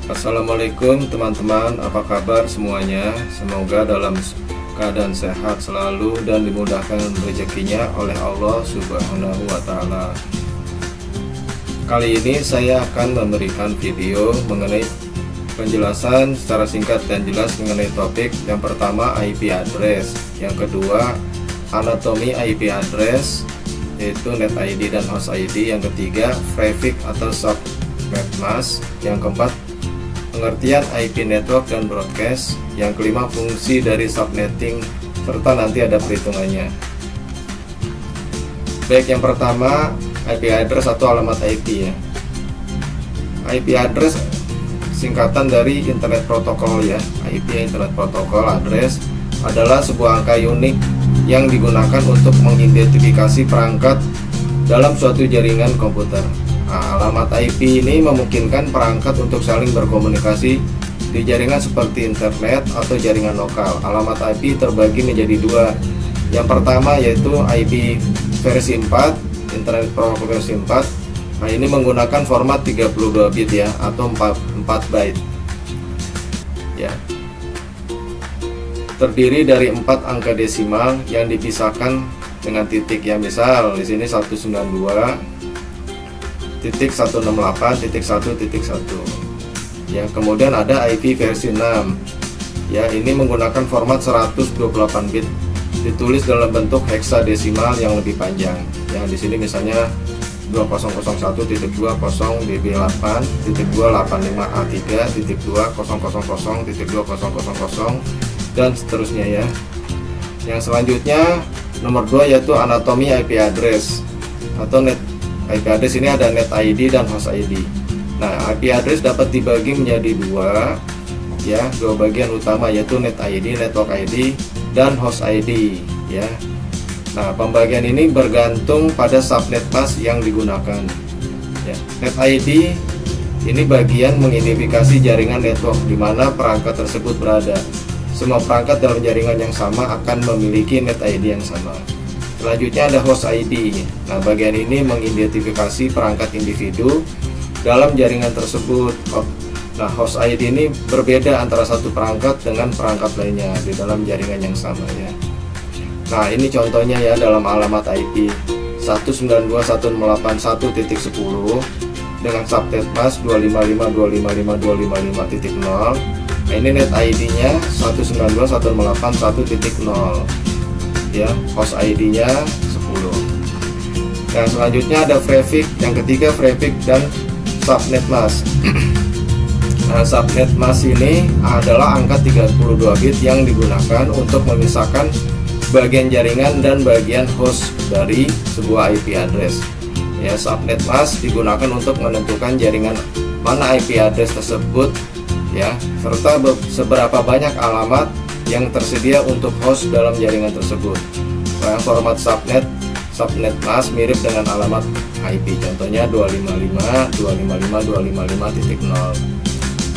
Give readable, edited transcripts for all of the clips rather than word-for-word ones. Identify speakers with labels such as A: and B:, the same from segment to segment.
A: Assalamualaikum teman-teman, apa kabar semuanya? Semoga dalam keadaan sehat selalu dan dimudahkan rezekinya oleh Allah Subhanahu wa Ta'ala. Kali ini saya akan memberikan video mengenai penjelasan secara singkat dan jelas mengenai topik. Yang pertama, IP address. Yang kedua, anatomi IP address, yaitu net ID dan host ID. Yang ketiga, prefix atau subnet mask. Yang keempat, pengertian IP network dan broadcast. Yang kelima, fungsi dari subnetting, serta nanti ada perhitungannya. Baik, yang pertama, IP address atau alamat IP ya. IP address singkatan dari Internet Protocol ya. IP Internet Protocol address adalah sebuah angka unik yang digunakan untuk mengidentifikasi perangkat dalam suatu jaringan komputer. Nah, alamat IP ini memungkinkan perangkat untuk saling berkomunikasi di jaringan seperti internet atau jaringan lokal. Alamat IP terbagi menjadi dua. Yang pertama yaitu IP versi 4, Internet Protocol versi 4. Nah, ini menggunakan format 32 bit ya, atau 4 byte. Ya. Terdiri dari 4 angka desimal yang dipisahkan dengan titik ya. Misal di sini 192.168.1.1 ya. Kemudian ada IP versi 6 ya, ini menggunakan format 128 bit, ditulis dalam bentuk heksadesimal yang lebih panjang ya. Di sini misalnya 2001.2.2.85A3.2.000.2.000 dan seterusnya ya. Yang selanjutnya nomor 2 yaitu anatomi IP address atau net IP address. Ini ada net ID dan host ID. Nah, IP address dapat dibagi menjadi dua ya, dua bagian utama yaitu net ID, network ID, dan host ID ya. Nah, pembagian ini bergantung pada subnet mask yang digunakan ya. Net ID ini bagian mengidentifikasi jaringan network di mana perangkat tersebut berada. Semua perangkat dalam jaringan yang sama akan memiliki net ID yang sama. Selanjutnya ada host ID. Nah, bagian ini mengidentifikasi perangkat individu dalam jaringan tersebut. Nah, host ID ini berbeda antara satu perangkat dengan perangkat lainnya di dalam jaringan yang sama ya. Nah, ini contohnya ya dalam alamat IP 192.168.1.10 dengan subnet mask 255.255.255.0. Nah, ini net ID-nya 192.168.1.0 ya, host ID-nya 10. Nah, selanjutnya ada prefix. Yang ketiga, prefix dan subnet mask. Nah, subnet mask ini adalah angka 32 bit yang digunakan untuk memisahkan bagian jaringan dan bagian host dari sebuah IP address. Ya, subnet mask digunakan untuk menentukan jaringan mana IP address tersebut ya, serta seberapa banyak alamat yang tersedia untuk host dalam jaringan tersebut. Nah, format subnet mask mirip dengan alamat IP, contohnya 255.255.255.0.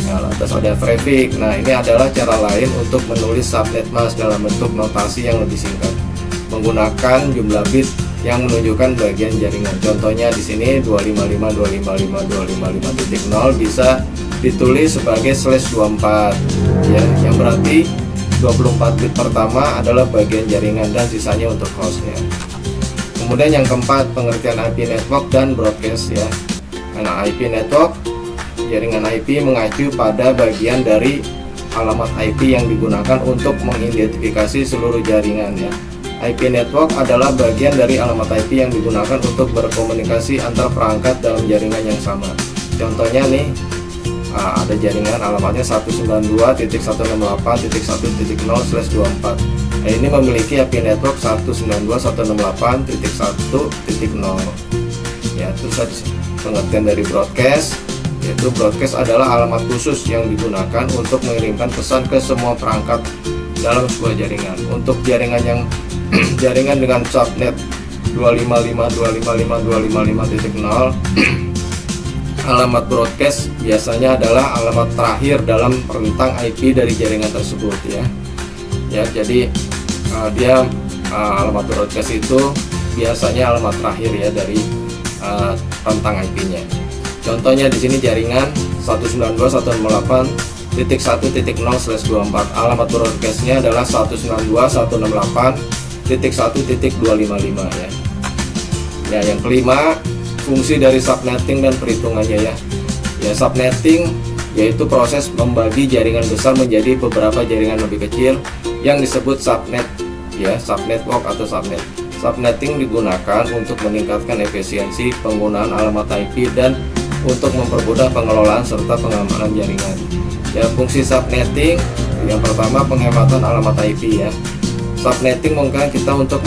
A: Nah, lantas ada prefix. Nah, ini adalah cara lain untuk menulis subnet mask dalam bentuk notasi yang lebih singkat menggunakan jumlah bit yang menunjukkan bagian jaringan. Contohnya di sini 255.255.255.0 bisa ditulis sebagai /24 ya, yang berarti 24 bit pertama adalah bagian jaringan dan sisanya untuk hostnya. Kemudian yang keempat, pengertian IP network dan broadcast ya. Karena IP network, jaringan IP mengacu pada bagian dari alamat IP yang digunakan untuk mengidentifikasi seluruh jaringan ya. IP network adalah bagian dari alamat IP yang digunakan untuk berkomunikasi antar perangkat dalam jaringan yang sama. Contohnya nih, ada jaringan alamatnya 192.168.1.0/24. Nah, ini memiliki IP network 192.168.1.0 ya. Terus ada pengertian dari broadcast, yaitu broadcast adalah alamat khusus yang digunakan untuk mengirimkan pesan ke semua perangkat dalam sebuah jaringan. Untuk jaringan yang jaringan dengan subnet 255.255.255.0 alamat broadcast biasanya adalah alamat terakhir dalam rentang IP dari jaringan tersebut ya. Ya, jadi alamat broadcast itu biasanya alamat terakhir ya dari rentang IP-nya. Contohnya di sini jaringan 192.168.1.0/24. Alamat broadcastnya adalah 192.168.1.255 ya. Ya, yang kelima, fungsi dari subnetting dan perhitungannya ya. Ya, subnetting yaitu proses membagi jaringan besar menjadi beberapa jaringan lebih kecil yang disebut subnet ya, subnetwork atau subnet. Subnetting digunakan untuk meningkatkan efisiensi penggunaan alamat IP dan untuk mempermudah pengelolaan serta pengamanan jaringan. Ya, fungsi subnetting yang pertama, penghematan alamat IP ya. Subnetting memungkinkan kita untuk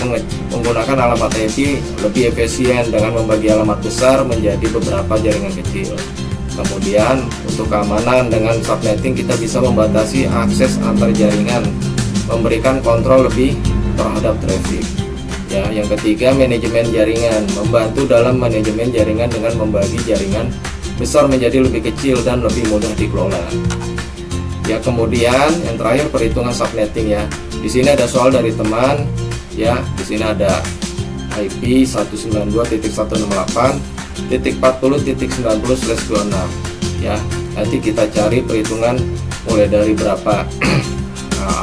A: menggunakan alamat IP lebih efisien dengan membagi alamat besar menjadi beberapa jaringan kecil. Kemudian untuk keamanan, dengan subnetting kita bisa membatasi akses antar jaringan, memberikan kontrol lebih terhadap traffic. Ya, yang ketiga, manajemen jaringan, membantu dalam manajemen jaringan dengan membagi jaringan besar menjadi lebih kecil dan lebih mudah dikelola. Ya, kemudian yang terakhir, perhitungan subnetting ya. Di sini ada soal dari teman ya. Di sini ada IP 192.168.40.90/26 ya. Nanti kita cari perhitungan mulai dari berapa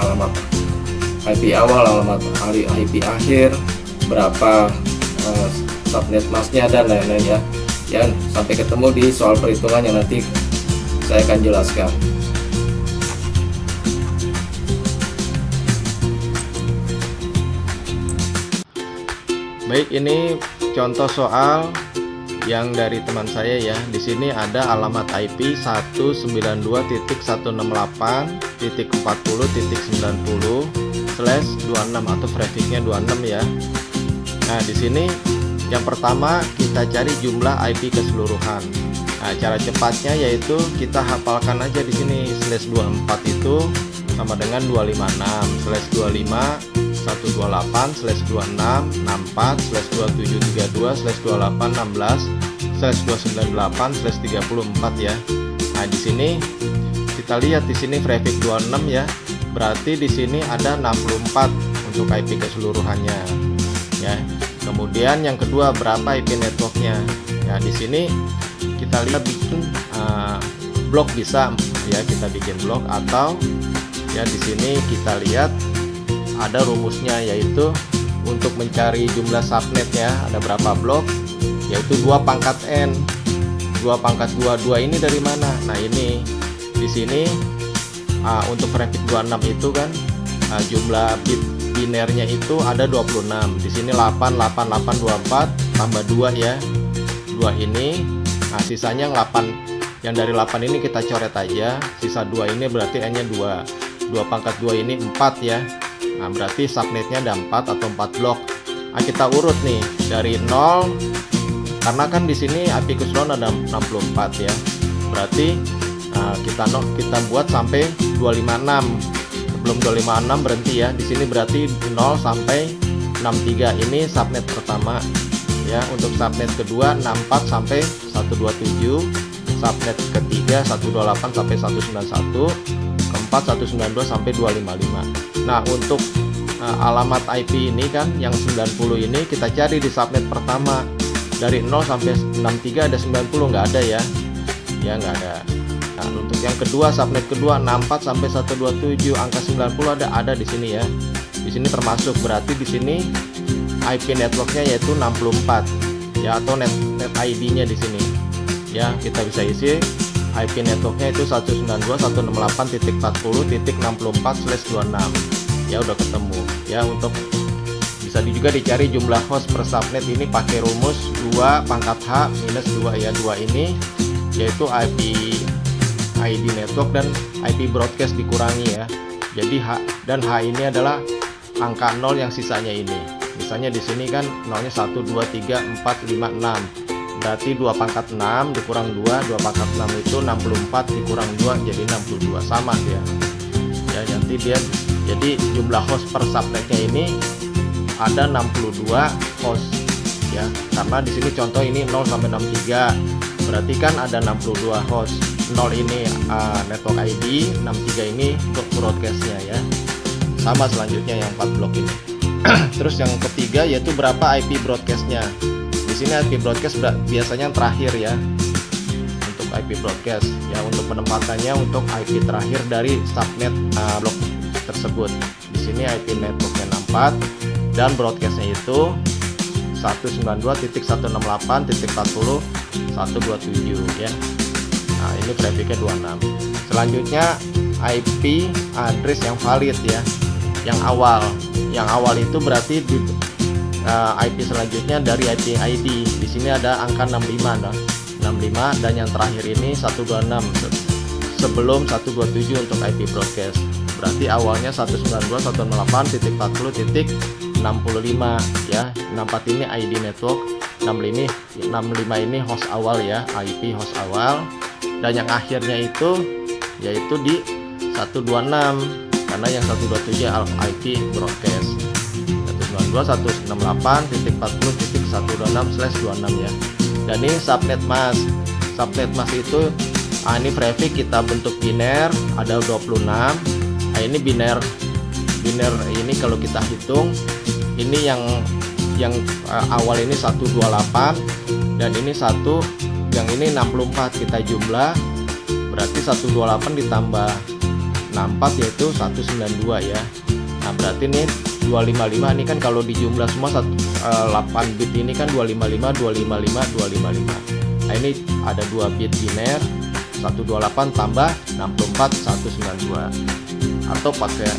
A: alamat IP awal, alamat IP akhir, berapa subnet masknya dan lain-lain ya. Ya, sampai ketemu di soal perhitungan yang nanti saya akan jelaskan. Baik, ini contoh soal yang dari teman saya ya. Di sini ada alamat IP 192.168.40.90/26 atau prefixnya 26 ya. Nah, di sini yang pertama kita cari jumlah IP keseluruhan. Nah, cara cepatnya yaitu kita hafalkan aja di sini /24 itu sama dengan 256/25 128/2732/2816/298/298/34 ya. Nah, di sini kita lihat di sini prefix 26 ya. Berarti di sini ada 64 untuk IP keseluruhannya. Ya. Kemudian yang kedua, berapa IP networknya? Ya, di sini kita lihat bikin blok bisa ya, kita bikin blok, atau ya di sini kita lihat ada rumusnya, yaitu untuk mencari jumlah subnet ya, ada berapa blok, yaitu 2 pangkat n. 2 pangkat 2 ini dari mana? Nah, ini di sini untuk prefix 26 itu kan jumlah bit binernya itu ada 26. Di sini 88824 tambah 2 ya. 2 ini, nah sisanya 8. Yang dari 8 ini kita coret aja. Sisa 2 ini berarti n-nya 2. 2 pangkat 2 ini 4 ya. Nah, berarti subnetnya ada 4 atau 4 blok. Nah, kita urut nih dari 0, karena kan di sini IP keseluruhan ada 64 ya. Berarti kita buat sampai 256. Sebelum 256 berhenti ya. Di sini berarti 0 sampai 63. Ini subnet pertama ya. Untuk subnet kedua 64 sampai 127. Subnet ketiga 128 sampai 191. Keempat 192 sampai 255. Nah, untuk alamat IP ini kan yang 90 ini kita cari di subnet pertama. Dari 0 sampai 63 ada 90, nggak ada ya. Ya, nggak ada. Nah, untuk yang kedua, subnet kedua 64 sampai 127, angka 90 ada di sini ya. Di sini termasuk, berarti di sini IP networknya yaitu 64 ya, atau net ID-nya di sini. Ya, kita bisa isi IP networknya itu 192.168.40.64/26. Ya, udah ketemu ya. Untuk bisa juga dicari jumlah host per subnet ini pakai rumus 2 pangkat H minus 2 ya. 2 ini yaitu IP ID network dan IP broadcast dikurangi ya. Jadi H dan H ini adalah angka 0 yang sisanya ini. Misalnya di sini kan 0-nya 1 2 3 4 5 6. Berarti 2 pangkat 6 dikurang 2, 2 pangkat 6 itu 64 dikurang 2 jadi 62, sama dia. Ya, nanti dia jadi jumlah host per subnetnya ini ada 62 host ya. Karena di sini contoh ini 0 sampai 63. Berarti kan ada 62 host. 0 ini network ID, 63 ini untuk broadcastnya ya. Sama selanjutnya yang 4 blok ini. Terus yang ketiga yaitu berapa IP broadcastnya. Di sini IP broadcast biasanya yang terakhir ya. Untuk
B: IP broadcast ya. Untuk penempatannya untuk IP terakhir dari subnet blok tersebut. Di sini IP networknya 64 dan broadcastnya itu 192.168.40.127 ya. Nah, ini trafficnya 26. Selanjutnya IP address yang valid ya, yang awal itu berarti di IP selanjutnya dari IP ID. Di sini ada angka 65 nah. 65 dan yang terakhir ini 126 sebelum 127 untuk IP broadcast. Berarti awalnya 192.168.40.65 ya. 64 ini ID network, 65 ini host awal ya, IP host awal. Dan yang akhirnya itu yaitu di 126 karena yang 127 IP broadcast. 192.168.40.126/26 ya. Dan ini subnet mask. Subnet mask itu ini traffic kita bentuk biner ada 26. Nah, ini biner ini kalau kita hitung ini yang awal ini 128 dan ini yang ini 64 kita jumlah berarti 128 ditambah 64 yaitu 192 ya. Nah, berarti ini 255 ini kan kalau dijumlah semua 8 bit ini kan 255 255 255. Nah, ini ada 2 bit biner 128 tambah 64 192. Atau pakai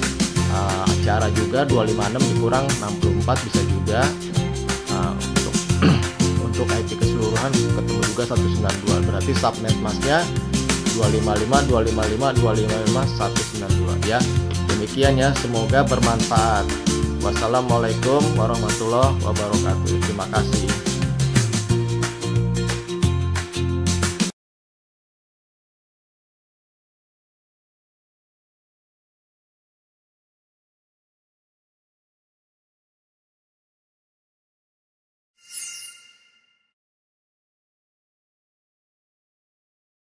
B: cara juga 256 dikurang 64 bisa juga. Untuk IP keseluruhan ketemu juga 192. Berarti subnet masknya 255 255 255 192 ya. Demikian ya, semoga bermanfaat. Wassalamualaikum warahmatullahi wabarakatuh. Terima kasih.